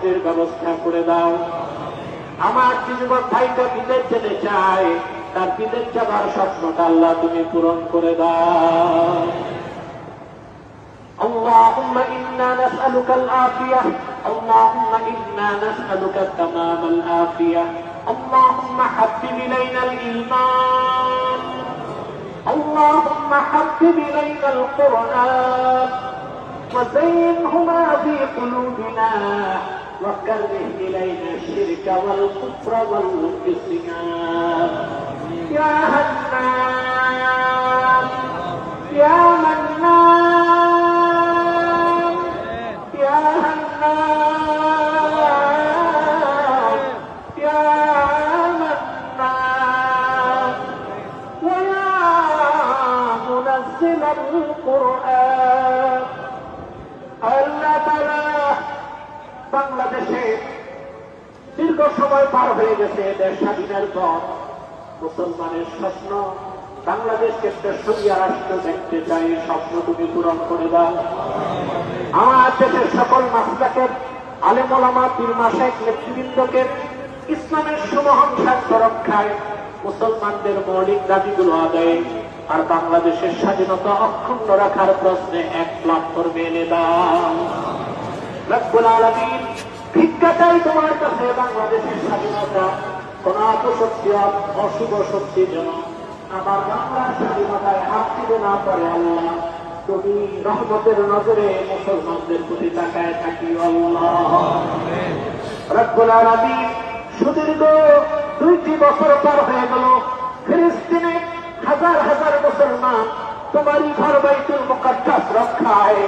চাকরির ব্যবস্থা করে দাও। আমার যুবক ভাইটা বিদেশ যেতে চায়, তার বিদেশ যাবার স্বপ্নটা আল্লাহ তুমি পূরণ করে দাও। اللهم إنا نسألك العافية، اللهم إنا نسألك تمام العافية، اللهم حبب إلينا الإيمان، اللهم حبب إلينا القرآن وزينهما في قلوبنا وكره إلينا الشرك والكفر والعصيان يا هنان يا منان يا هنان يا منان ويا منزل القرآن আল্লাহ তাআলা বাংলাদেশে দীর্ঘ সময় পার হয়ে গেছে দেশ স্বাধীনের পর। মুসলমানের স্বপ্ন বাংলাদেশকে একটা শরিয়া রাষ্ট্র দেখতে চাই, স্বপ্ন তুমি পূরণ করে দাও। আমার দেশের সকল মাসলাকের আলেম ওলামা পীর মাশায়েখ নেতৃবৃন্দকে ইসলামের সুমহান স্বার্থ রক্ষায়, মুসলমানদের মৌলিক দাবিগুলো আদায়ে আর বাংলাদেশের স্বাধীনতা অক্ষুণ্ণ রাখার প্রশ্নে এক প্ল্যাটফর্মে এনে দাও। রব্বুল আলামিন ভিক্ষা চাই তোমার কাছে, বাংলাদেশের স্বাধীনতা কোন অপশক্তি অশুভ শক্তি যেন আমার বাংলার স্বাধীনতায় হাত দিতে না পারে। আল্লাহ তুমি রহমতের নজরে মুসলমানদের প্রতি তাকায় থাকি। আল্লাহ রব্বুল আলামিন সুদীর্ঘ 2টি বছর পার হয়ে গেল, ফিলিস্তিনে হাজার হাজার মুসলমান তোমারই ঘর বাইতুল মুকাদ্দাস রক্ষায়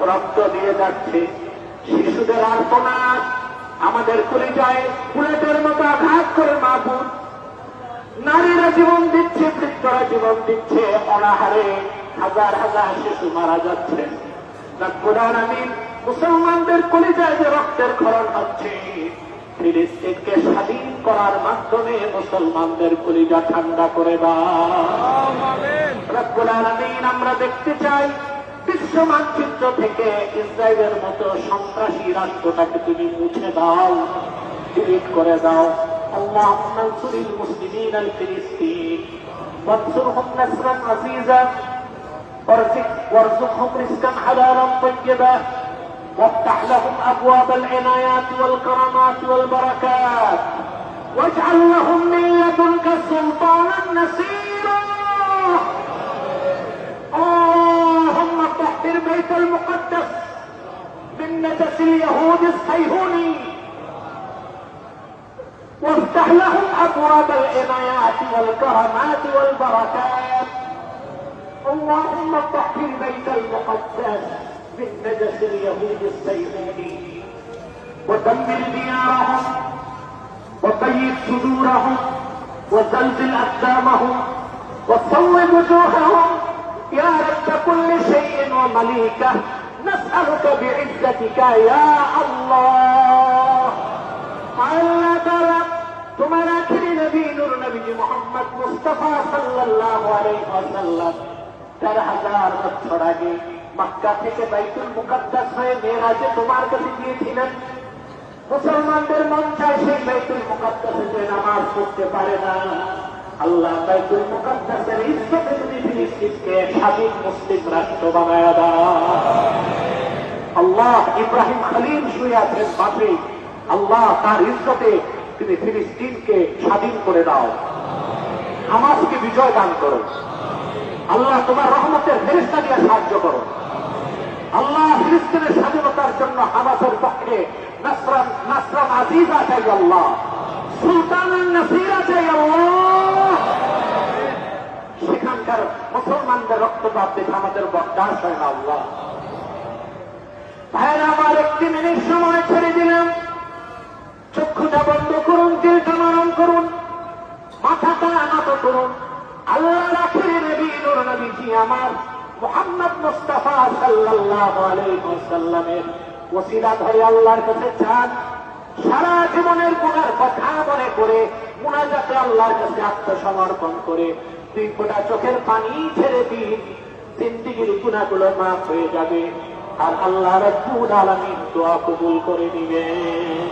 রক্ত দিয়ে যাচ্ছে। শিশুদের আর্তনাদ আমাদের কলিজায় বুলেটের মতো আঘাত করে মাহবুব। নারীরা জীবন দিচ্ছে, বৃদ্ধরা জীবন দিচ্ছে, অনাহারে হাজার হাজার শিশু মারা যাচ্ছে। রব্বুল আলামিন মুসলমানদের কলিজায় যে রক্তের ক্ষরণ হচ্ছে, ফিলিস্তিনকে স্বাধীন করার মাধ্যমে মুসলমানদের কলিজা ঠান্ডা করে দাও। রব্বুল আলামিন আমরা দেখতে চাই বিশ্ব মানচিত্র থেকে ইসরায়েলের মতো সন্ত্রাসী রাষ্ট্রটাকে তুমি মুছে দাও, ডিলিট করে দাও। اللهم انصر المسلمين الفلسطين وانصرهم نصرا عزيزا وارزقهم رزقا حلالا طيبا وافتح لهم ابواب العنايات والكرامات والبركات واجعل لهم من لدنك سلطانا نصيرا. اللهم طهر بيت المقدس من نجس اليهود الصهيوني وافتح لهم ابواب العنايات والكرامات والبركات. اللهم طهر بيت المقدس من نجس اليهود الصهيوني ودمر ديارهم وضيق صدورهم وزلزل اقدامهم وصوب وجوههم يا رب كل شيء ومليكه نسألك بعزتك يا الله. আল্লাহ তাআলা তোমার আখিরি নবী নূর নবী মুহাম্মদ মুস্তাফা সাল্লাল্লাহু আলাইহি ওয়াসাল্লাম 4000 বছর আগে মক্কা থেকে বাইতুল মুকাদ্দাস হয়ে মেরাজে তোমার কাছে গিয়েছিলেন। মুসলমানদের মন চায় সেই বাইতুল মুকাদ্দাসে যে নামাজ পড়তে পারে না। আল্লাহ বাইতুল মুকাদ্দাসের ইজ্জতে তুমি ফিলিস্তিনকে স্বাধীন মুসলিম রাষ্ট্র বানায়া দাও। আল্লাহ ইব্রাহিম খলিল শুয়ে আছেন মাঠে, আল্লাহ তার ইজ্জতে তুমি ফিলিস্তিনকে স্বাধীন করে দাও, হামাসকে বিজয় দান করো। আল্লাহ তোমার রহমতের ফেরেশতা দিয়ে সাহায্য করো। আল্লাহ ফিলিস্তিনের স্বাধীনতার জন্য হামাসের পক্ষে নাসরান আজিজা চাই আল্লাহ, সুলতানান নাসিরা চাই আল্লাহ। সেখানকার মুসলমানদের রক্তপাত দেখে আমাদের বরদাস্ত হয় না আল্লাহ। ভাইরা আমার 1 মিনিট সময় ছেড়ে দিলাম, চক্ষুটা বন্ধ করুন, দিলটা নরম করুন, মাথাটা নত করুন। আল্লাহ আখিরি নবী নূর নবীজি আমার মুহাম্মদ মুস্তাফা সাল্লাল্লাহু আলাইহি ওয়াসাল্লামের ওসিলা ধরে আল্লাহর কাছে চান, সারা জীবনের গুনার কথা মনে করে মুনাজাতে আল্লাহর কাছে আত্মসমর্পণ করে 2 ফোঁটা চোখের পানি ছেড়ে দিন, জিন্দেগীর গুনাহগুলো মাফ হয়ে যাবে আর আল্লাহ রাব্বুল আলামিন দোয়া কবুল করে নিবেন।